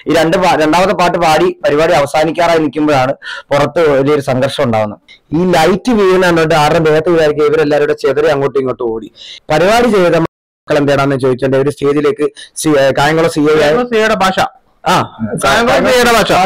ഈ രണ്ടാമത്തെ പാട്ട് പാടി പരിപാടി അവസാനിക്കാറായി നിൽക്കുമ്പോഴാണ് പുറത്ത് വലിയൊരു സംഘർഷം ഉണ്ടാവുന്നത്. ഈ ലൈറ്റ് വീഴുന്ന കണ്ടിട്ട് ആരുടെ ദേഹത്ത് വിചാരിക്കുക ഇവരെല്ലാവരും ചെതറി അങ്ങോട്ടും ഇങ്ങോട്ടും ഓടി. പരിപാടി ചെയ്ത മക്കൾ എന്താണെന്ന് ചോദിച്ചിട്ടുണ്ട്. ഒരു സ്റ്റേജിലേക്ക് കായംകുളം സിഐയുടെ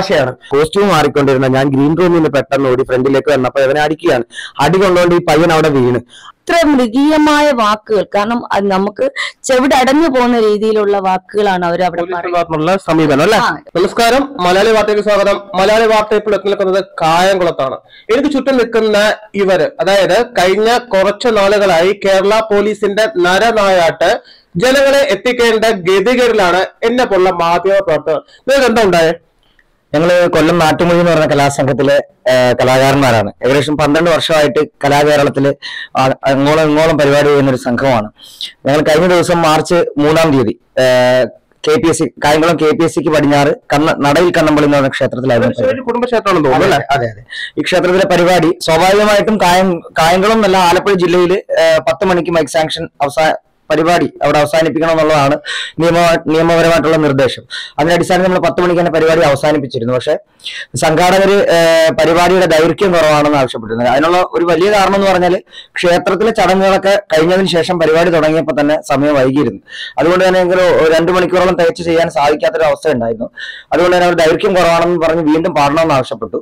ഭാഷയാണ്. കോസ്റ്റ്യൂം മാറിക്കൊണ്ടിരുന്ന ഞാൻ ഗ്രീൻ റൂമിൽ നിന്ന് പെട്ടെന്ന് ഓടി ഫ്രണ്ടിലേക്ക് വന്നപ്പോ അവനെ അടിക്കുകയാണ്. അടി കൊണ്ടുകൊണ്ട് ഈ പയ്യൻ അവിടെ വീണ്. ഇത്ര മൃഗീയമായ വാക്കുകൾ, കാരണം അത് നമുക്ക് ചെവിടടഞ്ഞു പോകുന്ന രീതിയിലുള്ള വാക്കുകളാണ് അവർ അവിടെ പറയുന്ന സമീപനം അല്ലെ. നമസ്കാരം, മലയാളി വാർത്തയ്ക്ക് സ്വാഗതം. മലയാളി വാർത്ത ഇപ്പോൾ എത്തി നിൽക്കുന്നത് കായംകുളത്താണ്. എനിക്ക് ചുറ്റും നിൽക്കുന്ന ഇവര്, അതായത് കഴിഞ്ഞ കുറച്ചു നാളുകളായി കേരള പോലീസിന്റെ നരനായാട്ട് ജനങ്ങളെ എത്തിക്കേണ്ട ഗതികേടിലാണ് എന്നെ പോലുള്ള മാധ്യമ പ്രവർത്തകർ. നിങ്ങൾക്ക് എന്താ ഉണ്ടായേ? ഞങ്ങള് കൊല്ലം നാട്ടുമൊഴി എന്ന് പറഞ്ഞ കലാസംഘത്തിലെ കലാകാരന്മാരാണ്. ഏകദേശം 12 വർഷമായിട്ട് കലാകേരളത്തില് ഇങ്ങോളം പരിപാടി ചെയ്യുന്ന ഒരു സംഘമാണ്. ഞങ്ങൾ കഴിഞ്ഞ ദിവസം മാർച്ച് 3-ാം തീയതി KPSC കായംകുളം KPSCക്ക് പടിഞ്ഞാറ് നടയിൽ കണ്ണമ്പള്ളി എന്ന് പറഞ്ഞ ക്ഷേത്രത്തിലായിരുന്നു. കുടുംബക്ഷേത്രമാണെന്ന് തോന്നുന്നു. അതെ. ഈ ക്ഷേത്രത്തിലെ പരിപാടി സ്വാഭാവികമായിട്ടും കായംകുളം എന്നല്ല, ആലപ്പുഴ ജില്ലയിൽ 10 മണിക്ക് മൈക്ക് സാങ്ഷൻ പരിപാടി അവിടെ അവസാനിപ്പിക്കണം എന്നുള്ളതാണ് നിയമപരമായിട്ടുള്ള നിർദ്ദേശം. അതിന്റെ അടിസ്ഥാനത്തിൽ നമ്മൾ 10 മണിക്ക് തന്നെ പരിപാടി അവസാനിപ്പിച്ചിരുന്നു. പക്ഷെ സംഘാടകര് പരിപാടിയുടെ ദൈർഘ്യം കുറവാണെന്ന് ആവശ്യപ്പെട്ടിരുന്നത്. അതിനുള്ള ഒരു വലിയ കാരണം എന്ന് പറഞ്ഞാൽ ക്ഷേത്രത്തിലെ ചടങ്ങുകളൊക്കെ കഴിഞ്ഞതിന് ശേഷം പരിപാടി തുടങ്ങിയപ്പോൾ തന്നെ സമയം വൈകിയിരുന്നു. അതുകൊണ്ട് തന്നെ 2 മണിക്കൂറോളം തികച്ചു ചെയ്യാൻ സാധിക്കാത്തൊരു അവസ്ഥ ഉണ്ടായിരുന്നു. അതുകൊണ്ട് തന്നെ അവർ ദൈർഘ്യം കുറവാണെന്ന് പറഞ്ഞ് വീണ്ടും പാടണമെന്ന് ആവശ്യപ്പെട്ടു.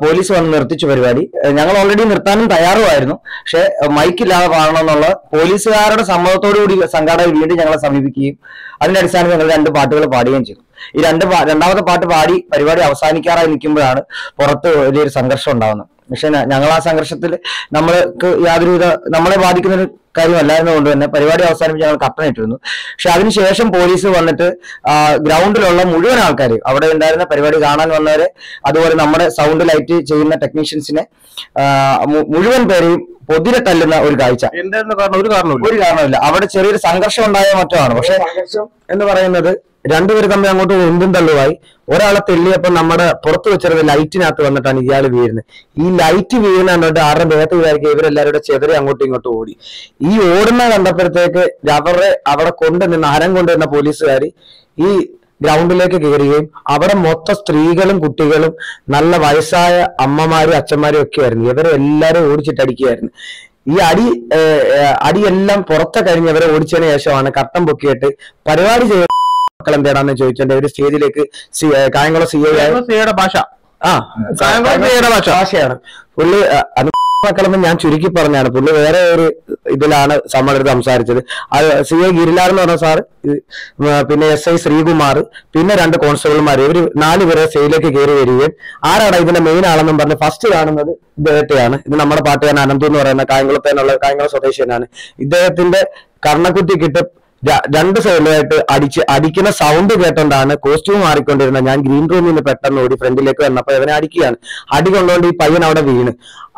പോലീസ് വന്ന് നിർത്തിച്ചു പരിപാടി. ഞങ്ങൾ ഓൾറെഡി നിർത്താനും തയ്യാറുമായിരുന്നു. പക്ഷെ മൈക്കില്ലാതെ പാടണമെന്നുള്ള പോലീസുകാരുടെ സമ്മതത്തോടുകൂടി സംഘാടകർ വീണ്ടും ഞങ്ങളെ സമീപിക്കുകയും അതിന്റെ അടിസ്ഥാനത്തിൽ ഞങ്ങൾ 2 പാട്ടുകൾ പാടുകയും ചെയ്തു. ഈ രണ്ടാമത്തെ പാട്ട് പാടി പരിപാടി അവസാനിക്കാറായി നിൽക്കുമ്പോഴാണ് പുറത്ത് വലിയൊരു സംഘർഷം ഉണ്ടാവുന്നത്. പക്ഷെ ഞങ്ങൾ ആ സംഘർഷത്തിൽ നമ്മൾക്ക് യാതൊരുവിധ നമ്മളെ ബാധിക്കുന്ന ഒരു കാര്യമല്ലായിരുന്നുകൊണ്ട് തന്നെ പരിപാടി അവസാനിപ്പിച്ച് ഞങ്ങൾ കട്ടനിട്ടിരുന്നു. പക്ഷെ അതിനുശേഷം പോലീസ് വന്നിട്ട് ഗ്രൗണ്ടിലുള്ള മുഴുവൻ ആൾക്കാർ, അവിടെ ഉണ്ടായിരുന്ന പരിപാടി കാണാൻ വന്നവരെ, അതുപോലെ നമ്മുടെ സൗണ്ട് ലൈറ്റ് ചെയ്യുന്ന ടെക്നീഷ്യൻസിനെ മുഴുവൻ പേരെയും പൊതിരെ തല്ലുന്ന ഒരു കാഴ്ച. ഒരു കാരണമില്ല. അവിടെ ചെറിയൊരു സംഘർഷം ഉണ്ടായ മറ്റാണ്. പക്ഷെ സംഘർഷം എന്ന് പറയുന്നത് രണ്ടുപേര് തമ്മിൽ അങ്ങോട്ട് എന്തും തള്ളുവായി. ഒരാളെ തെല്ലിയപ്പോൾ നമ്മുടെ പുറത്ത് വെച്ചിരുന്ന ലൈറ്റിനകത്ത് വന്നിട്ടാണ് ഇയാൾ വീഴുന്നത്. ഈ ലൈറ്റ് വീഴുന്ന കണ്ടിട്ട് ആരുടെ ദേഹത്ത് വിചാരിക്കുക ഇവരെല്ലാവരുടെ ചെതറി അങ്ങോട്ടും ഇങ്ങോട്ടും ഓടി. ഈ ഓടുന്ന കണ്ടപ്പോഴത്തേക്ക് അവിടെ കൊണ്ടുനിന്ന ഹരം കൊണ്ടുവന്ന പോലീസുകാർ ഈ ഗ്രൗണ്ടിലേക്ക് കയറുകയും അവിടെ മൊത്തം സ്ത്രീകളും കുട്ടികളും നല്ല വയസ്സായ അമ്മമാരും അച്ഛന്മാരും ഒക്കെ ആയിരുന്നു. ഇവരെല്ലാരും ഓടിച്ചിട്ടടിക്കുകയായിരുന്നു. ഈ അടിയെല്ലാം പുറത്തെ കഴിഞ്ഞവരെ ഓടിച്ചതിന് ശേഷമാണ് കട്ടം പൊക്കിയിട്ട് പരിപാടി ചെയ്യുന്ന മക്കൾ എന്താണെന്ന് ചോദിച്ചിട്ടുണ്ട്. ഒരു സ്റ്റേജിലേക്ക് കായംകുളം സിഐയുടെ ഭാഷയാണ്. പുള്ളി മക്കളെന്ന് ഞാൻ ചുരുക്കി പറഞ്ഞാണ്. പുള്ളി വേറെ ഒരു ഇതിലാണ് നമ്മളടുത്ത് സംസാരിച്ചത്. അത് CA ഗിരിലാൽ എന്ന് പറഞ്ഞ സാറ്, പിന്നെ SI ശ്രീകുമാർ, പിന്നെ 2 കോൺസ്റ്റബിൾമാർ, ഇവര് 4 പേരെ സ്റ്റേജിലേക്ക് കയറി വരികയും ആരാണ് ഇതിന്റെ മെയിൻ ആളെന്നും പറഞ്ഞ് ഫസ്റ്റ് കാണുന്നത് ഇദ്ദേഹത്തെയാണ്. ഇത് നമ്മുടെ പാട്ടുകാരൻ അനന്തു എന്ന് പറയുന്ന കായംകുളത്തേനുള്ള കായംകുളം സ്വദേശിയനാണ്. ഇദ്ദേഹത്തിന്റെ കർണക്കുത്തിക്കിട്ട് 2 സൈഡിലായിട്ട് അടിക്കുന്ന സൗണ്ട് കേട്ടോണ്ടാണ് കോസ്റ്റ്യൂം മാറിക്കൊണ്ടിരുന്ന ഞാൻ ഗ്രീൻ റൂമിൽ നിന്ന് പെട്ടെന്ന് ഓടി ഫ്രണ്ടിലേക്ക് വന്നപ്പോ അവനെ അടിക്കുകയാണ്. അടി കൊണ്ടുകൊണ്ട് ഈ പയ്യൻ അവിടെ വീണ്.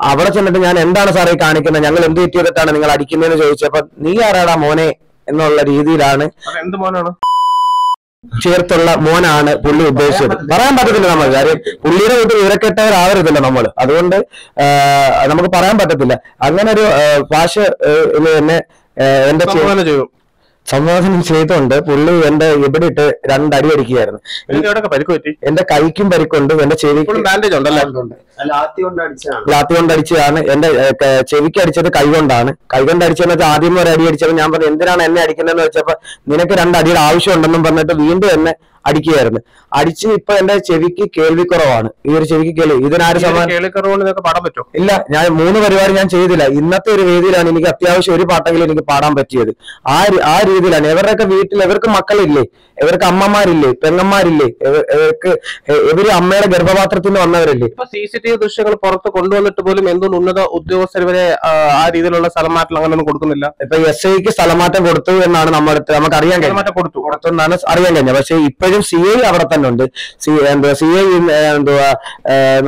അവിടെ ചെന്നിട്ട് ഞാൻ എന്താണ് സാറേ കാണിക്കുന്നത്, ഞങ്ങൾ എന്ത് തെറ്റിയതാണ് നിങ്ങൾ അടിക്കുന്നതെന്ന് ചോദിച്ചപ്പോ നീ ആരാടാ മോനെ എന്നുള്ള രീതിയിലാണ്. എന്ത് മോനാണ്? ചേർത്തുള്ള മോനാണ് പുള്ളി ഉദ്ദേശിച്ചത്. പറയാൻ പറ്റത്തില്ല നമ്മൾ, കാര്യം പുള്ളിയുടെ വീട്ടിൽ വിവരക്കെട്ടവരാവരുതല്ലോ നമ്മൾ. അതുകൊണ്ട് നമുക്ക് പറയാൻ പറ്റത്തില്ല. അങ്ങനെ ഒരു ഭാഷ തന്നെ എന്റെ സംവാദനം ചെയ്തുകൊണ്ട് പുള്ളി എന്റെ ഇവിടെ ഇട്ട് 2 അടി അടിക്കുകയായിരുന്നു. എന്റെ കൈക്കും പരിക്കുണ്ട്, എന്റെ ചെവിക്കും ലാത്തി കൊണ്ട് അടിച്ചതാണ്. എന്റെ ചെവിക്ക് അടിച്ചത് കൈകൊണ്ടാണ്. കൈകൊണ്ട് അടിച്ചെന്ന് ആദ്യം ഒരു അടി അടിച്ചപ്പോൾ ഞാൻ പറഞ്ഞു എന്തിനാണ് എന്നെ അടിക്കുന്നതെന്ന് വെച്ചപ്പോ നിനക്ക് 2 അടിയുടെ ആവശ്യമുണ്ടെന്നും പറഞ്ഞിട്ട് വീണ്ടും എന്നെ അടിക്കുകയായിരുന്നു. അടിച്ച് ഇപ്പൊ എന്റെ ചെവിക്ക് കേൾവിക്കുറവാണ്. ഈ ഒരു ചെവിക്ക് ഇതിനാര് പാടാൻ പറ്റുമോ? ഇല്ല, ഞാൻ 3 പരിപാടി ഞാൻ ചെയ്തില്ല. ഇന്നത്തെ ഒരു വേദിയിലാണ് എനിക്ക് അത്യാവശ്യം ഒരു പാട്ടെങ്കിലും എനിക്ക് പാടാൻ പറ്റിയത്. ആ രീതിയിലാണ്. ഇവരുടെയൊക്കെ വീട്ടിൽ ഇവർക്ക് മക്കളില്ലേ, ഇവർക്ക് അമ്മമാരില്ലേ, പെങ്ങന്മാരില്ലേ, ഇവര് അമ്മയുടെ ഗർഭപാത്രത്തിൽ നിന്ന് വന്നവരല്ലേ. ഇപ്പൊ CCTV ദൃശ്യങ്ങൾ പുറത്ത് കൊണ്ടുവന്നിട്ട് പോലും എന്തുകൊണ്ട് ഉന്നത ഉദ്യോഗസ്ഥർ വരെ ആ രീതിയിലുള്ള സ്ഥലമാറ്റം അങ്ങനെയൊന്നും കൊടുക്കുന്നില്ല. ഇപ്പൊ SIക്ക് സ്ഥലമാറ്റം കൊടുത്തു എന്നാണ് നമുക്ക് അറിയാൻ കഴിഞ്ഞത്. കൊടുത്തെന്നാണ് അറിയാൻ കഴിഞ്ഞത്. പക്ഷെ ഇപ്പോഴും CI അവിടെ തന്നെ ഉണ്ട്. CI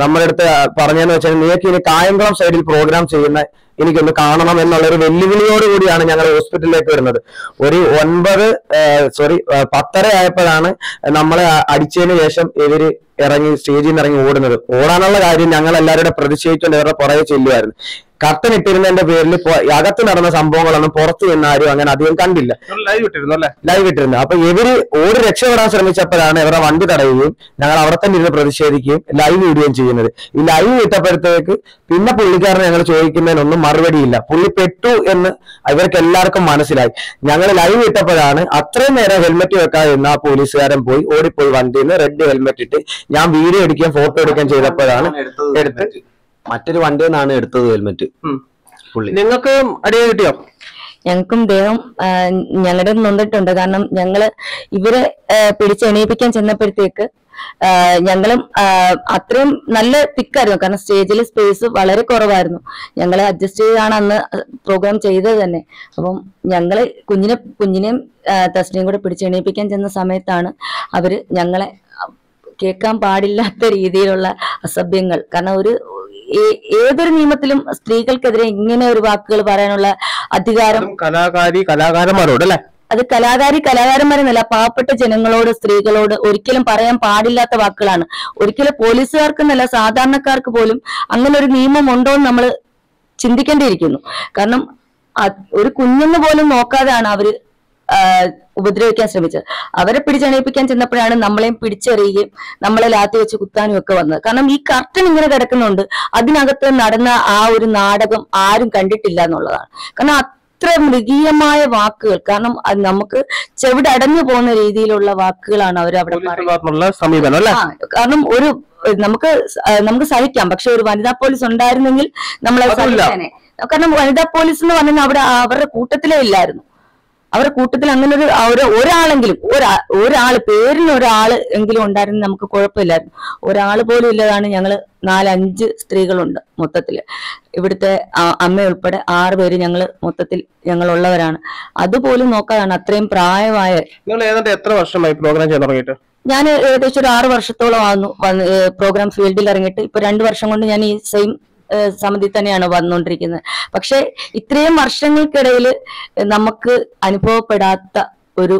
നമ്മുടെ അടുത്ത് പറഞ്ഞതെന്ന് വെച്ചാൽ നിങ്ങൾക്ക് ഇനി കായംകുളം സൈഡിൽ പ്രോഗ്രാം ചെയ്യുന്ന എനിക്കൊന്ന് കാണണം എന്നുള്ളൊരു വെല്ലുവിളിയോടുകൂടിയാണ് ഞങ്ങൾ ഹോസ്പിറ്റലിലേക്ക് വരുന്നത്. ഒരു 10:30 ആയപ്പോഴാണ് നമ്മളെ അടിച്ചതിന് ശേഷം ഇവര് ഇറങ്ങി സ്റ്റേജിൽ നിന്ന് ഇറങ്ങി ഓടാനുള്ള കാര്യം ഞങ്ങൾ എല്ലാവരുടെ പ്രതിഷേധിച്ചുകൊണ്ട് ഇവരുടെ പുറകെ ചെല്ലുമായിരുന്നു. കർട്ടൻ ഇട്ടിരുന്നതിന്റെ പേരിൽ അകത്ത് നടന്ന സംഭവങ്ങളൊന്നും പുറത്തു നിന്ന് ആരും അങ്ങനെ അധികം കണ്ടില്ല. ലൈവ് ഇട്ടിരുന്നു. അപ്പൊ ഇവര് ഓടി രക്ഷപ്പെടാൻ ശ്രമിച്ചപ്പോഴാണ് ഇവരുടെ വണ്ടി തടയുകയും ഞങ്ങൾ അവിടെ തന്നെ ഇരുന്ന് പ്രതിഷേധിക്കുകയും ലൈവ് ഇടുകയും ചെയ്യുന്നത്. ഈ ലൈവ് ഇട്ടപ്പോഴത്തേക്ക് പിന്നെ പുള്ളിക്കാരനെ ഞങ്ങൾ ചോദിക്കുന്നതിനൊന്നും മറുപടിയില്ല. പുള്ളി പെട്ടു എന്ന് ഇവർക്ക് എല്ലാവർക്കും മനസ്സിലായി. ഞങ്ങൾ ലൈവ് ഇട്ടപ്പോഴാണ് അത്രയും നേരം ഹെൽമെറ്റ് വെക്കാതെ നിന്ന് ആ പോലീസുകാരൻ ഓടിപ്പോയി വണ്ടിയിൽ നിന്ന് റെഡ് ഹെൽമെറ്റ് ഇട്ട് ഞാൻ വീഡിയോ എടുക്കുകയും ഫോട്ടോ എടുക്കുകയും ചെയ്തപ്പോഴാണ് എടുത്ത് മറ്റൊരു വണ്ടിയിൽ നിന്നാണ് എടുത്തത് ഹെൽമെറ്റ്. നിങ്ങൾക്ക് അടിയ കിട്ടിയോ? ഞങ്ങൾക്കും ദേഹം ഞങ്ങളുടെ നൊന്നിട്ടുണ്ട്. കാരണം ഞങ്ങള് ഇവരെ പിടിച്ചെണീപ്പിക്കാൻ ചെന്നപ്പോഴത്തേക്ക് ഞങ്ങളും അത്രയും നല്ല തിക്കായിരുന്നു. കാരണം സ്റ്റേജിൽ സ്പേസ് വളരെ കുറവായിരുന്നു. ഞങ്ങള് അഡ്ജസ്റ്റ് ചെയ്താണ് അന്ന് പ്രോഗ്രാം ചെയ്തത് തന്നെ. അപ്പം ഞങ്ങള് കുഞ്ഞിനെയും തസ്നിയും കൂടെ പിടിച്ചെണീപ്പിക്കാൻ ചെന്ന സമയത്താണ് അവര് ഞങ്ങളെ കേൾക്കാൻ പാടില്ലാത്ത രീതിയിലുള്ള അസഭ്യങ്ങൾ. കാരണം ഏതൊരു നിയമത്തിലും സ്ത്രീകൾക്കെതിരെ ഇങ്ങനെ ഒരു വാക്കുകൾ പറയാനുള്ള അധികാരം കലാകാരന്മാരോട് അല്ലെ, അത് കലാകാരന്മാരെന്നല്ല, പാവപ്പെട്ട ജനങ്ങളോട് സ്ത്രീകളോട് ഒരിക്കലും പറയാൻ പാടില്ലാത്ത വാക്കുകളാണ്. ഒരിക്കലും പോലീസുകാർക്കെന്നല്ല സാധാരണക്കാർക്ക് പോലും അങ്ങനെ ഒരു നിയമം ഉണ്ടോ എന്ന് നമ്മൾ ചിന്തിക്കേണ്ടിയിരിക്കുന്നു. കാരണം ഒരു കുഞ്ഞെന്ന് പോലും നോക്കാതെയാണ് അവര് ഉപദ്രവിക്കാൻ ശ്രമിച്ചത്. അവരെ പിടിച്ചെണീപ്പിക്കാൻ ചെന്നപ്പോഴാണ് നമ്മളെയും പിടിച്ചെറിയുകയും നമ്മളെ ലാത്തി വെച്ച് കുത്താനും ഒക്കെ വന്നത്. കാരണം ഈ കർട്ടൻ ഇങ്ങനെ കിടക്കുന്നുണ്ട്, അതിനകത്ത് നടന്ന ആ ഒരു നാടകം ആരും കണ്ടിട്ടില്ല എന്നുള്ളതാണ്. കാരണം അത്ര മൃഗീയമായ വാക്കുകൾ, കാരണം അത് നമുക്ക് ചെവിടടഞ്ഞു പോകുന്ന രീതിയിലുള്ള വാക്കുകളാണ് അവർ അവിടെ പറയുന്നത്. കാരണം നമുക്ക് സഹിക്കാം, പക്ഷെ ഒരു വനിതാ പോലീസ് ഉണ്ടായിരുന്നെങ്കിൽ നമ്മളത് സഹിച്ചേനെ. കാരണം വനിതാ പോലീസ് എന്ന് പറഞ്ഞാൽ അവിടെ അവരുടെ കൂട്ടത്തിലേ ഇല്ലായിരുന്നു. അവരുടെ കൂട്ടത്തിൽ അങ്ങനെ ഒരാളെങ്കിലും ഒരാള് പേരിന് ഒരാള് എങ്കിലും ഉണ്ടായിരുന്നു നമുക്ക് കുഴപ്പമില്ലായിരുന്നു. ഒരാൾ പോലും ഇല്ലതാണ്. ഞങ്ങള് 4-5 സ്ത്രീകളുണ്ട് മൊത്തത്തില്. ഇവിടുത്തെ അമ്മ ഉൾപ്പെടെ 6 പേര് ഞങ്ങളുള്ളവരാണ്. അതുപോലും നോക്കാതാണ് അത്രയും പ്രായമായ. എത്ര വർഷമായി പ്രോഗ്രാം ചെയ്യാൻ തുടങ്ങിയിട്ട്? ഞാൻ ഏകദേശം ഒരു 6 വർഷത്തോളം വന്ന് പ്രോഗ്രാം ഫീൽഡിൽ ഇറങ്ങിയിട്ട് ഇപ്പൊ 2 വർഷം കൊണ്ട് ഞാൻ ഈ സെയിം സമിതി തന്നെയാണ് വന്നുകൊണ്ടിരിക്കുന്നത്. പക്ഷെ ഇത്രയും വർഷങ്ങൾക്കിടയിൽ നമുക്ക് അനുഭവപ്പെടാത്ത ഒരു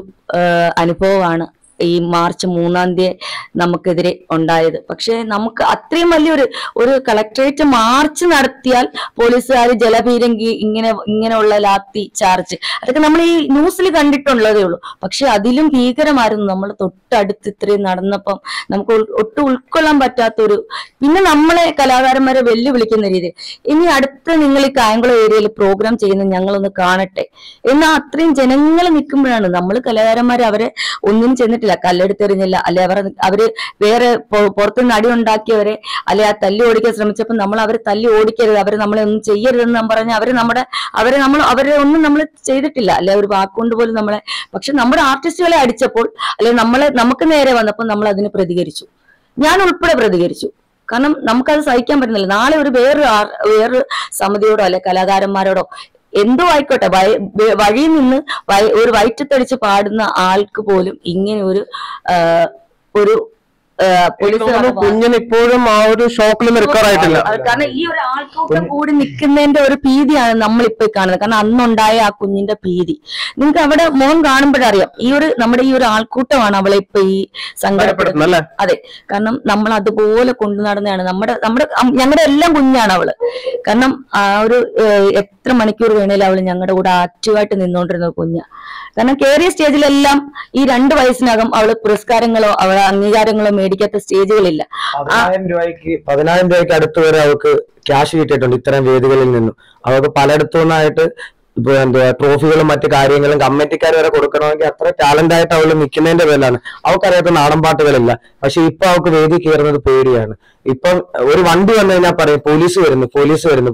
അനുഭവമാണ് ഈ മാർച്ച് 3-ാം തീയതി നമുക്കെതിരെ ഉണ്ടായത്. പക്ഷെ നമുക്ക് അത്രയും വലിയൊരു കളക്ടറേറ്റ് മാർച്ച് നടത്തിയാൽ പോലീസുകാർ ജലപീരങ്കി ഇങ്ങനെയുള്ള ലാത്തി ചാർജ് അതൊക്കെ നമ്മൾ ഈ ന്യൂസിൽ കണ്ടിട്ടുള്ളതേ ഉള്ളൂ. പക്ഷെ അതിലും ഭീകരമായിരുന്നു. നമ്മൾ തൊട്ടടുത്ത് ഇത്രയും നടന്നപ്പം നമുക്ക് ഒട്ടും ഉൾക്കൊള്ളാൻ പറ്റാത്തൊരു, പിന്നെ നമ്മളെ കലാകാരന്മാരെ വെല്ലുവിളിക്കുന്ന രീതി. ഇനി അടുത്ത നിങ്ങൾ ഈ കായംകുളം ഏരിയയിൽ പ്രോഗ്രാം ചെയ്യുന്നത് ഞങ്ങളൊന്ന് കാണട്ടെ എന്നാൽ അത്രയും ജനങ്ങൾ നിൽക്കുമ്പോഴാണ് നമ്മൾ കലാകാരന്മാർ അവരെ ഒന്നിനും ചെന്നിട്ടില്ല, കല്ലെടുത്തെറിഞ്ഞില്ല, അല്ലെ അവര് വേറെ പുറത്തുനിന്ന് അടി ഉണ്ടാക്കിയവരെ അല്ലെ ആ തല്ലി ഓടിക്കാൻ ശ്രമിച്ചപ്പോൾ നമ്മൾ അവരെ തല്ലി ഓടിക്കരുത്, അവരെ നമ്മളെ ഒന്നും ചെയ്യരുതെന്ന് പറഞ്ഞ് അവരെ ഒന്നും നമ്മൾ ചെയ്തിട്ടില്ല, അല്ലെ ഒരു വാക്കുകൊണ്ട് പോലും നമ്മളെ. പക്ഷെ നമ്മുടെ ആർട്ടിസ്റ്റുകളെ അടിച്ചപ്പോൾ അല്ലെ നമുക്ക് നേരെ വന്നപ്പോൾ നമ്മൾ അതിന് പ്രതികരിച്ചു. ഞാൻ ഉൾപ്പെടെ പ്രതികരിച്ചു. കാരണം നമുക്കത് സഹിക്കാൻ പറ്റുന്നില്ല. നാളെ വേറൊരു സമിതിയോടോ അല്ലെ കലാകാരന്മാരോടോ എന്തോ ആയിക്കോട്ടെ, വഴിയിൽ നിന്ന് ഒരു വയറ്റത്തടിച്ച് പാടുന്ന ആൾക്ക് പോലും ഇങ്ങനെ ഒരു കുഞ്ഞിന് ഇപ്പോഴും ആ ഒരു ഷോക്കിൽ റിക്കവറായിട്ടില്ല. കാരണം ഈ ഒരു ആൾക്കൂട്ടം കൂടി നിൽക്കുന്നതിന്റെ ഒരു ഭീതിയാണ് നമ്മളിപ്പോ കാണുന്നത്. കാരണം അന്നുണ്ടായ ആ കുഞ്ഞിന്റെ ഭീതി നിങ്ങൾക്ക് അവിടെ മുഖം കാണുമ്പോഴറിയാം. നമ്മുടെ ഈ ഒരു ആൾക്കൂട്ടമാണ് അവളെ ഇപ്പൊ ഈ സങ്കടപ്പെടുന്നത്. അതെ, കാരണം നമ്മൾ അതുപോലെ കൊണ്ടു നടന്നതാണ്. ഞങ്ങളുടെ എല്ലാം കുഞ്ഞാണ് അവള്. കാരണം ആ ഒരു എത്ര മണിക്കൂർ വേണേലും അവള് ഞങ്ങളുടെ കൂടെ ആക്റ്റീവായിട്ട് നിന്നോണ്ടിരുന്ന കുഞ്ഞ. കാരണം കേറിയ സ്റ്റേജിലെല്ലാം ഈ 2 വയസ്സിനകം അവള് പുരസ്കാരങ്ങളോ അവളെ അംഗീകാരങ്ങളോ മേടിക്കാത്ത സ്റ്റേജുകളില്ല. 10,000 രൂപയ്ക്ക് അടുത്ത് വരെ അവർക്ക് ക്യാഷ് കിട്ടിയിട്ടുണ്ട് ഇത്തരം വേദികളിൽ നിന്നും. അവർക്ക് പലയിടത്തു നിന്നായിട്ട് ഇപ്പൊ ട്രോഫികളും മറ്റു കാര്യങ്ങളും കമ്മിറ്റിക്കാർ വരെ കൊടുക്കണമെങ്കിൽ അത്ര ടാലന്റ് ആയിട്ട് അവള് നിൽക്കുന്നതിന്റെ പേരിലാണ്. അവൾക്കറിയാത്ത നാടൻ പാട്ടുകളില്ല. പക്ഷെ ഇപ്പൊ അവൾക്ക് വേദി കയറുന്നത് പേടിയാണ്. ഇപ്പം ഒരു വണ്ടി വന്നു കഴിഞ്ഞാൽ പറയും പോലീസ് വരുന്നു,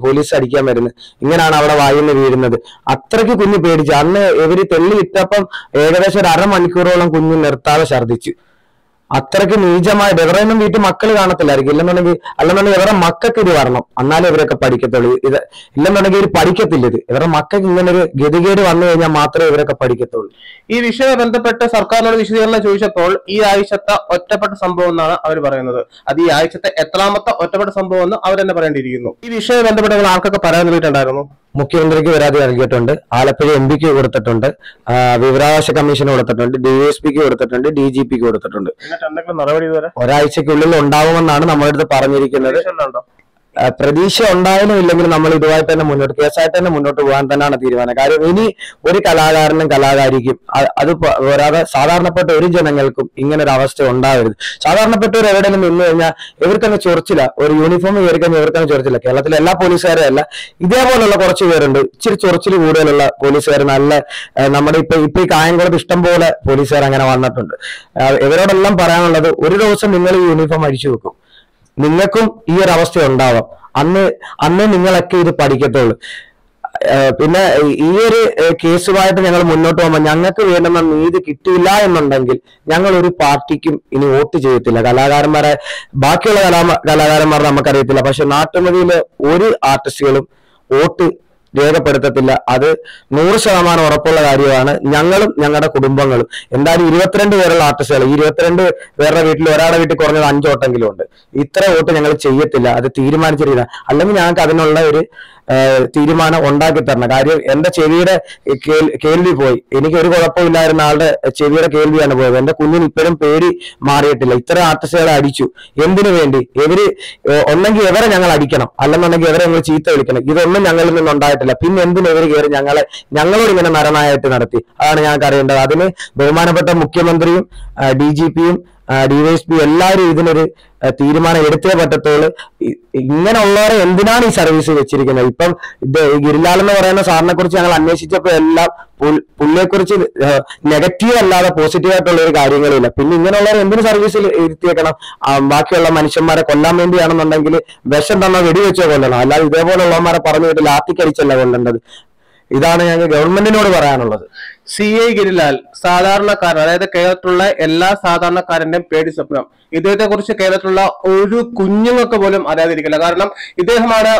പോലീസ് അടിക്കാൻ വരുന്നു, ഇങ്ങനെയാണ് അവിടെ വായിന്ന് വീഴുന്നത്. അത്രയ്ക്ക് കുഞ്ഞ് പേടിച്ചു. അന്ന് ഇവര് തെള്ളി ഇട്ടപ്പം ഏകദേശം ഒരു 1/2 മണിക്കൂറോളം കുഞ്ഞ് നിർത്താതെ ഛർദ്ദിച്ചു. അത്രയ്ക്ക് നീചമായിട്ട് ഇവരൊന്നും വീട്ടിൽ മക്കൾ കാണത്തില്ലായിരിക്കും. അല്ലെന്നുണ്ടെങ്കിൽ ഇവരുടെ മക്കൾക്ക് ഇത് വരണം, എന്നാലും ഇവരൊക്കെ പഠിക്കത്തുള്ളൂ. ഇല്ലെന്നുണ്ടെങ്കിൽ ഇവർ പഠിക്കത്തില്ല. ഇവരുടെ മക്കൾക്ക് ഇങ്ങനെ ഒരു ഗതികേട് വന്നു കഴിഞ്ഞാൽ മാത്രമേ ഇവരൊക്കെ പഠിക്കത്തുള്ളൂ. ഈ വിഷയവുമായി ബന്ധപ്പെട്ട് സർക്കാരിനോട് വിശദീകരണം ചോദിച്ചപ്പോൾ ഈ ആഴ്ചത്തെ ഒറ്റപ്പെട്ട സംഭവം എന്നാണ് അവർ പറയുന്നത്. അത് ഈ ആഴ്ചത്തെ എത്രാമത്തെ ഒറ്റപ്പെട്ട സംഭവം എന്ന് അവർ തന്നെ പറയേണ്ടിയിരിക്കുന്നു. ഈ വിഷയവുമായി ബന്ധപ്പെട്ട് ആർക്കൊക്കെ പറയാൻ വേണ്ടിയിട്ടുണ്ടായിരുന്നു? മുഖ്യമന്ത്രിക്ക് പരാതി നൽകിയിട്ടുണ്ട്, ആലപ്പുഴ MP-ക്ക് കൊടുത്തിട്ടുണ്ട്, വിവരാവകാശ കമ്മീഷന് കൊടുത്തിട്ടുണ്ട്, DSPക്ക് കൊടുത്തിട്ടുണ്ട്, DGPക്ക് കൊടുത്തിട്ടുണ്ട്. ഒരാഴ്ചക്കുള്ളിൽ ഉണ്ടാവുമെന്നാണ് നമ്മുടെ അടുത്ത് പറഞ്ഞിരിക്കുന്നത്. പ്രതീക്ഷ ഉണ്ടായാലും ഇല്ലെങ്കിലും നമ്മൾ ഇതുമായിട്ട് തന്നെ കേസായിട്ട് തന്നെ മുന്നോട്ട് പോകാൻ തന്നെയാണ് തീരുമാനം. കാര്യം ഇനി ഒരു കലാകാരനും കലാകാരിക്കും അത് വരാതെ സാധാരണപ്പെട്ട ഒരു ജനങ്ങൾക്കും ഇങ്ങനെ ഒരു അവസ്ഥ ഉണ്ടാവരുത്. സാധാരണപ്പെട്ടവർ എവിടെയെങ്കിലും നിന്ന് കഴിഞ്ഞാൽ ഇവർക്കങ്ങ് ചൊറിച്ചില്ല, ഒരു യൂണിഫോം കയറി കഴിഞ്ഞാൽ ഇവർക്കങ്ങ് ചൊറിച്ചില്ല. കേരളത്തിലെ എല്ലാ പോലീസുകാരും അല്ല, ഇതേപോലുള്ള കുറച്ച് പേരുണ്ട്, ഇച്ചിരി ചൊറിച്ചിൽ കൂടുതലുള്ള പോലീസുകാർ. നല്ല നമ്മുടെ ഇപ്പൊ ഈ കായംകുളത്ത് ഇഷ്ടം പോലെ പോലീസുകാർ അങ്ങനെ വന്നിട്ടുണ്ട്. ഇവരോടെല്ലാം പറയാനുള്ളത്, ഒരു ദിവസം നിങ്ങൾ ഈ യൂണിഫോം അഴിച്ചു വെക്കും, നിങ്ങൾക്കും ഈ ഒരു അവസ്ഥ ഉണ്ടാവാം. അന്ന് നിങ്ങളൊക്കെ ഇത് പഠിക്കത്തുള്ളൂ. പിന്നെ ഈ ഒരു കേസുമായിട്ട് ഞങ്ങൾ മുന്നോട്ട് പോകുമ്പോൾ ഞങ്ങൾക്ക് വേണ്ടുന്ന നീതി കിട്ടിയില്ല എന്നുണ്ടെങ്കിൽ ഞങ്ങൾ ഒരു പാർട്ടിക്കും ഇനി വോട്ട് ചെയ്യത്തില്ല. കലാകാരന്മാരെ ബാക്കിയുള്ള കലാകാരന്മാരെ നമുക്കറിയത്തില്ല, പക്ഷെ നാട്ടുമതിയിലെ ഒരു ആർട്ടിസ്റ്റുകളും വോട്ട് രേഖപ്പെടുത്തത്തില്ല. അത് 100% ഉറപ്പുള്ള കാര്യമാണ്. ഞങ്ങളും ഞങ്ങളുടെ കുടുംബങ്ങളും എന്തായാലും 22 പേരുള്ള ആർട്ടിസ്റ്റുകൾ, ഈ 22 പേരുടെ വീട്ടിൽ ഒരാളുടെ വീട്ടിൽ കുറഞ്ഞത് 5 വോട്ടെങ്കിലും ഉണ്ട്. ഇത്ര വോട്ട് ഞങ്ങൾ ചെയ്യത്തില്ല, അത് തീരുമാനിച്ചിരിക്കുക. അല്ലെങ്കിൽ ഞങ്ങൾക്ക് അതിനുള്ള ഒരു തീരുമാനം ഉണ്ടാക്കി തരണം. കാര്യം എന്റെ ചെവിയുടെ കേൾവി പോയി, എനിക്ക് ഒരു കുഴപ്പമില്ലായിരുന്ന ആളുടെ ചെവിയുടെ കേൾവിയാണ് പോയത്. എന്റെ കുഞ്ഞിന് ഇപ്പോഴും പേടി മാറിയിട്ടില്ല. ഇത്ര ആർട്ടിസ്റ്റുകളെ അടിച്ചു, എന്തിനു വേണ്ടി? ഒന്നെങ്കിൽ ഇവരെ ഞങ്ങൾ അടിക്കണം, അല്ലെന്നുണ്ടെങ്കിൽ ഇവരെ ഞങ്ങൾ ചീത്ത വിളിക്കണം. ഇതൊന്നും ഞങ്ങളിൽ നിന്നുണ്ടായിട്ടില്ല. പിന്നെ എന്തിനു ഇവർ കയറി ഞങ്ങളോട് ഇങ്ങനെ നരനായിട്ട് നടത്തി? അതാണ് ഞങ്ങൾക്ക് അറിയേണ്ടത്. അതിന് ബഹുമാനപ്പെട്ട മുഖ്യമന്ത്രിയും DGPയും DYSP എല്ലാവരും ഇതിനൊരു തീരുമാനം എടുത്തേ പറ്റത്തുള്ളൂ. ഇങ്ങനെയുള്ളവരെ എന്തിനാണ് ഈ സർവീസ് വെച്ചിരിക്കുന്നത്? ഇപ്പം ഗിരിലാൽ എന്ന് പറയുന്ന സാറിനെ കുറിച്ച് ഞങ്ങൾ അന്വേഷിച്ചപ്പോൾ എല്ലാം പുള്ളിയെ കുറിച്ച് നെഗറ്റീവ് അല്ലാതെ പോസിറ്റീവായിട്ടുള്ള ഒരു കാര്യങ്ങളില്ല. പിന്നെ ഇങ്ങനെയുള്ളവരെ എന്തിനു സർവീസിൽ ഇരുത്തിയേക്കണം? ബാക്കിയുള്ള മനുഷ്യന്മാരെ കൊല്ലാൻ വേണ്ടിയാണെന്നുണ്ടെങ്കിൽ വിഷം തന്ന വെടിവെച്ചോ കൊല്ലണം, അല്ലാതെ ഇതേപോലുള്ളവന്മാരെ പറഞ്ഞു വിട്ട് ലാത്തിക്കടിച്ചല്ല കൊല്ലേണ്ടത്. ഇതാണ് ഞങ്ങൾക്ക് ഗവൺമെന്റിനോട് പറയാനുള്ളത്. CI ഗിരിലാൽ സാധാരണക്കാരൻ, അതായത് കേരളത്തിലുള്ള എല്ലാ സാധാരണക്കാരന്റെയും പേടി സ്വപ്നം. ഇദ്ദേഹത്തെ കുറിച്ച് കേരളത്തിലുള്ള ഒരു കുഞ്ഞുങ്ങൾക്ക് പോലും അറിയാതിരിക്കില്ല. കാരണം ഇദ്ദേഹമാണ്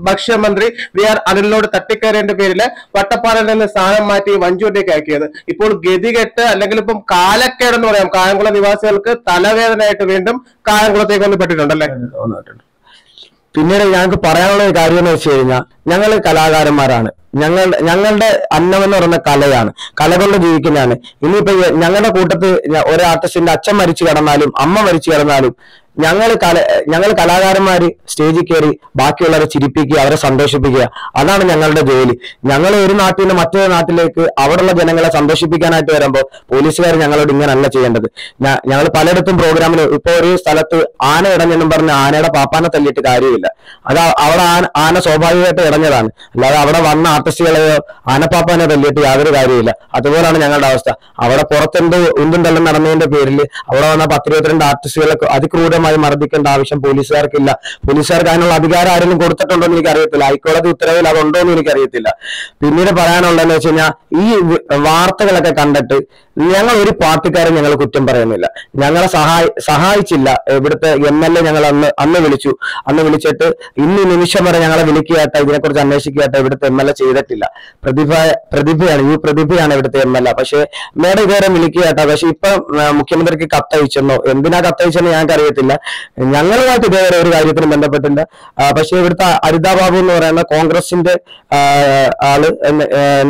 ഭക്ഷ്യമന്ത്രി VR അനിലിനോട് തട്ടിക്കയറേണ്ട പേരില് വട്ടപ്പാറയിൽ നിന്ന് സ്ഥാനം മാറ്റി വഞ്ചൂരിലേക്ക് ആക്കിയത്. ഇപ്പോൾ ഗതികെട്ട് അല്ലെങ്കിൽ ഇപ്പം കാലക്കേടെന്ന് പറയാം, കായംകുളം നിവാസികൾക്ക് തലവേദനയായിട്ട് വീണ്ടും കായംകുളത്തേക്ക് വന്ന് പെട്ടിട്ടുണ്ടല്ലേ? പിന്നീട് ഞങ്ങൾക്ക് പറയാനുള്ള ഒരു കാര്യം എന്ന് വെച്ച് കഴിഞ്ഞാൽ, ഞങ്ങൾ കലാകാരന്മാരാണ്. ഞങ്ങളുടെ അന്നമെന്ന് പറയുന്ന കലയാണ്, കല കൊണ്ട് ജീവിക്കുന്നതാണ്. ഇനിയിപ്പോ ഞങ്ങളുടെ കൂട്ടത്തിൽ ഒരു ആർട്ടിസ്റ്റിന്റെ അച്ഛൻ മരിച്ചു കിടന്നാലും അമ്മ മരിച്ചു കിടന്നാലും ഞങ്ങൾ കലാകാരന്മാര് സ്റ്റേജിൽ കയറി ബാക്കിയുള്ളവരെ ചിരിപ്പിക്കുക, അവരെ സന്തോഷിപ്പിക്കുക, അതാണ് ഞങ്ങളുടെ ജോലി. ഞങ്ങൾ ഒരു നാട്ടിൽ നിന്ന് മറ്റൊരു നാട്ടിലേക്ക് അവിടെയുള്ള ജനങ്ങളെ സന്തോഷിപ്പിക്കാനായിട്ട് വരുമ്പോൾ പോലീസുകാർ ഞങ്ങളോട് ഇങ്ങനല്ല ചെയ്യേണ്ടത്. ഞങ്ങൾ പലയിടത്തും പ്രോഗ്രാമിന് ഇപ്പൊ ഒരു സ്ഥലത്ത് ആന ഇടഞ്ഞെന്നും പറഞ്ഞ് ആനയുടെ പാപ്പാനെ തല്ലിയിട്ട് കാര്യമില്ല. അത് അവിടെ ആന സ്വാഭാവികമായിട്ട് ഇടഞ്ഞതാണ്, അല്ലാതെ അവിടെ വന്ന ആർട്ടിസ്റ്റുകളെയോ ആനപ്പാപ്പാനെ തല്ലിയിട്ട് യാതൊരു കാര്യമില്ല. അതുപോലാണ് ഞങ്ങളുടെ അവസ്ഥ. അവിടെ പുറത്തെന്തോ ഉന്തും നടന്നതിന്റെ പേരിൽ അവിടെ വന്ന 10-22 ആർട്ടിസ്റ്റുകളെ അതിക്രൂരമായി മർദ്ദിക്കേണ്ട ആവശ്യം പോലീസുകാർക്കില്ല. പോലീസുകാർക്ക് അതിനുള്ള അധികാരം ആരെങ്കിലും കൊടുത്തിട്ടുണ്ടോ എന്ന് എനിക്കറിയത്തില്ല. ഹൈക്കോടതി ഉത്തരവിൽ അതുണ്ടോ എന്ന് എനിക്കറിയത്തില്ല. പിന്നീട് പറയാനുള്ളതെന്ന് വെച്ച് കഴിഞ്ഞാൽ, ഈ വാർത്തകളൊക്കെ കണ്ടിട്ട് ഞങ്ങൾ ഒരു പാർട്ടിക്കാരും ഞങ്ങൾ കുറ്റം പറയുന്നില്ല. ഞങ്ങളെ സഹായിച്ചില്ല ഇവിടുത്തെ MLA. ഞങ്ങൾ അന്ന് വിളിച്ചിട്ട് ഇന്ന് നിമിഷം വരെ ഞങ്ങളെ വിളിക്കുകയാട്ടെ, ഇതിനെക്കുറിച്ച് അന്വേഷിക്കുകയാട്ടെ ഇവിടുത്തെ MLA ചെയ്തിട്ടില്ല. പ്രതിഭയാണ് ഇവിടുത്തെ MLA. പക്ഷെ മേഡം ഇതുവരെ വിളിക്കുകയാട്ടെ. പക്ഷെ ഇപ്പൊ മുഖ്യമന്ത്രിക്ക് കത്തയച്ചെന്നോ എന്തിനാ കത്തയച്ചെന്നോ ഞങ്ങൾക്ക് അറിയത്തില്ല. ഞങ്ങളുമായിട്ട് ഇതേവരെ ഒരു കാര്യത്തിനും ബന്ധപ്പെട്ടില്ല. പക്ഷെ ഇവിടുത്തെ അരിതാ ബാബു എന്ന് പറയുന്ന കോൺഗ്രസിന്റെ ആള്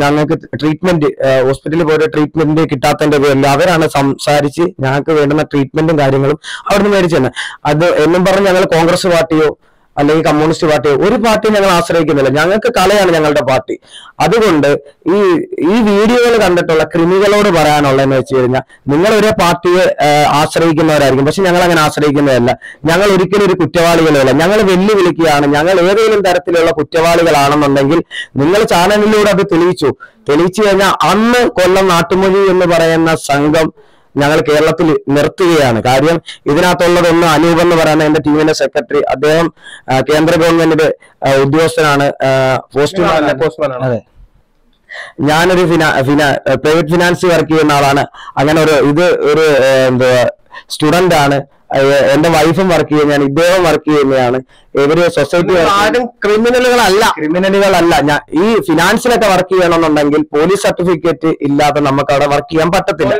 ഞങ്ങൾക്ക് ട്രീറ്റ്മെന്റ് ഹോസ്പിറ്റലിൽ പോയിട്ട് ട്രീറ്റ്മെന്റ് കിട്ടാത്തതിന്റെ പേരിൽ അവരാണ് സംസാരിച്ച് ഞങ്ങൾക്ക് വേണ്ടുന്ന ട്രീറ്റ്മെന്റും കാര്യങ്ങളും അവിടുന്ന് മേടിച്ചു തന്നെ. അത് എന്നും പറഞ്ഞ് ഞങ്ങൾ കോൺഗ്രസ് പാർട്ടിയോ അല്ലെങ്കിൽ കമ്മ്യൂണിസ്റ്റ് പാർട്ടിയോ ഒരു പാർട്ടി ഞങ്ങൾ ആശ്രയിക്കുന്നില്ല. ഞങ്ങൾക്ക് കലയാണ് ഞങ്ങളുടെ പാർട്ടി. അതുകൊണ്ട് ഈ വീഡിയോകൾ കണ്ടിട്ടുള്ള ക്രിമികളോട് പറയാനുള്ളതെന്ന് വെച്ച് കഴിഞ്ഞാൽ, നിങ്ങൾ ഒരേ പാർട്ടിയെ ആശ്രയിക്കുന്നവരായിരിക്കും, പക്ഷെ ഞങ്ങൾ അങ്ങനെ ആശ്രയിക്കുന്നതല്ല. ഞങ്ങൾ ഒരിക്കലും ഒരു കുറ്റവാളികളല്ല. ഞങ്ങൾ വെല്ലുവിളിക്കുകയാണ്. ഞങ്ങൾ ഏതെങ്കിലും തരത്തിലുള്ള കുറ്റവാളികളാണെന്നുണ്ടെങ്കിൽ നിങ്ങൾ ചാനലിലൂടെ അത് തെളിയിച്ചു കഴിഞ്ഞാൽ അന്ന് കൊല്ലം നാട്ടുമൊഴി എന്ന് പറയുന്ന സംഘം ഞങ്ങൾ കേരളത്തിൽ നിർത്തുകയാണ്. കാര്യം ഇതിനകത്തുള്ളതൊന്നും അനൂപ് എന്ന് പറയുന്ന എന്റെ ടീമിന്റെ സെക്രട്ടറി, അദ്ദേഹം കേന്ദ്ര ഗവൺമെന്റിന്റെ ഉദ്യോഗസ്ഥനാണ്, പോസ്റ്റ്മാൻ. അതെ, ഞാനൊരു പ്രൈവറ്റ് ഫിനാൻസ് വർക്ക് ചെയ്യുന്ന ആളാണ്. അങ്ങനെ ഒരു സ്റ്റുഡന്റ് ആണ്. എന്റെ വൈഫും വർക്ക് ചെയ്യുന്നതാണ്, ഇദ്ദേഹം വർക്ക് ചെയ്യുന്നതാണ്. ഇവര് സൊസൈറ്റി ആരും ക്രിമിനലുകളല്ല. ഈ ഫിനാൻസിലൊക്കെ വർക്ക് ചെയ്യണമെന്നുണ്ടെങ്കിൽ പോലീസ് സർട്ടിഫിക്കറ്റ് ഇല്ലാതെ നമുക്ക് അവിടെ വർക്ക് ചെയ്യാൻ പറ്റത്തില്ല.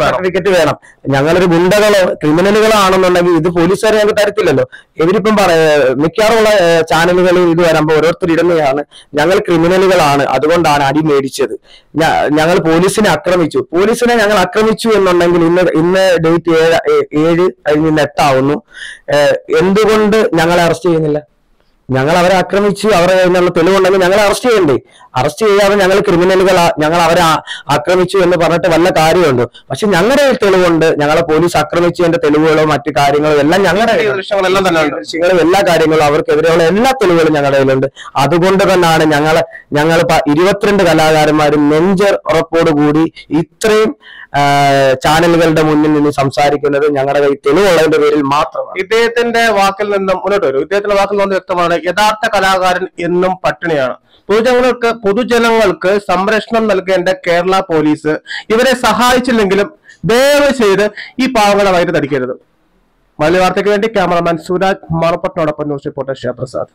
സർട്ടിഫിക്കറ്റ് വേണം. ഞങ്ങളൊരു ഗുണ്ടകളോ ക്രിമിനലുകളോ ആണെന്നുണ്ടെങ്കിൽ ഇത് പോലീസുകാർ ഞങ്ങൾക്ക് തരത്തില്ലല്ലോ. ഇവരിപ്പം മിക്കവാറുള്ള ചാനലുകളിൽ ഇത് വരുമ്പോൾ ഓരോരുത്തർ ഇടുന്നതാണ് ഞങ്ങൾ ക്രിമിനലുകളാണ്, അതുകൊണ്ടാണ് അടി മേടിച്ചത്, ഞങ്ങൾ പോലീസിനെ ആക്രമിച്ചു. പോലീസിനെ ഞങ്ങൾ ആക്രമിച്ചു എന്നുണ്ടെങ്കിൽ ഇന്ന് ഡേറ്റ് 7 കഴിഞ്ഞ് 8 ആവുന്നു. എന്തുകൊണ്ട് ഞങ്ങളെ അറസ്റ്റ് ചെയ്യുന്നില്ല? ഞങ്ങൾ അവരെ ആക്രമിച്ചു, അവരെ കയ്യിലുള്ള തെളിവുണ്ടെങ്കിൽ ഞങ്ങളെ അറസ്റ്റ് ചെയ്യണ്ടേ? അറസ്റ്റ് ചെയ്യാതെ ഞങ്ങൾ ക്രിമിനലുകളാ, ഞങ്ങൾ അവരെ ആക്രമിച്ചു എന്ന് പറഞ്ഞിട്ട് വല്ല കാര്യമുണ്ടോ? പക്ഷെ ഞങ്ങളുടെ തെളിവുണ്ട്. ഞങ്ങളെ പോലീസ് ആക്രമിച്ചതിന്റെ തെളിവുകളോ മറ്റു കാര്യങ്ങളോ എല്ലാം ഞങ്ങളുടെ ദൃശ്യങ്ങളും എല്ലാ കാര്യങ്ങളും അവർക്കെതിരെയുള്ള എല്ലാ തെളിവുകളും ഞങ്ങളുടെ കയ്യിലുണ്ട്. അതുകൊണ്ട് തന്നെയാണ് ഞങ്ങൾ 22 കലാകാരന്മാരും നെഞ്ചുറപ്പോടുകൂടി ഇത്രയും ചാനലുകളുടെ മുന്നിൽ നിന്ന് സംസാരിക്കുന്നത് ഞങ്ങളുടെ കയ്യിൽ തെളിവുള്ളതിന്റെ പേരിൽ മാത്രമാണ്. ഇദ്ദേഹത്തിന്റെ വാക്കിൽ നിന്നും മുന്നോട്ട് വരും. ഇദ്ദേഹത്തിന്റെ വാക്കിൽ നിന്ന് വ്യക്തമാണ്, യഥാർത്ഥ കലാകാരൻ എന്നും പട്ടിണിയാണ്. പൊതുജനങ്ങൾക്ക് സംരക്ഷണം നൽകേണ്ട കേരള പോലീസ് ഇവരെ സഹായിച്ചില്ലെങ്കിലും ദയവ് ചെയ്ത് ഈ പാവങ്ങളെ വൈദ്യുതി തടിക്കരുത്. മലയാളി വാർത്തയ്ക്ക് വേണ്ടി ക്യാമറമാൻ സുരാജ് മറുപട്ടിനോടൊപ്പം ന്യൂസ് റിപ്പോർട്ടർ ഷിയാപ്രസാദ്.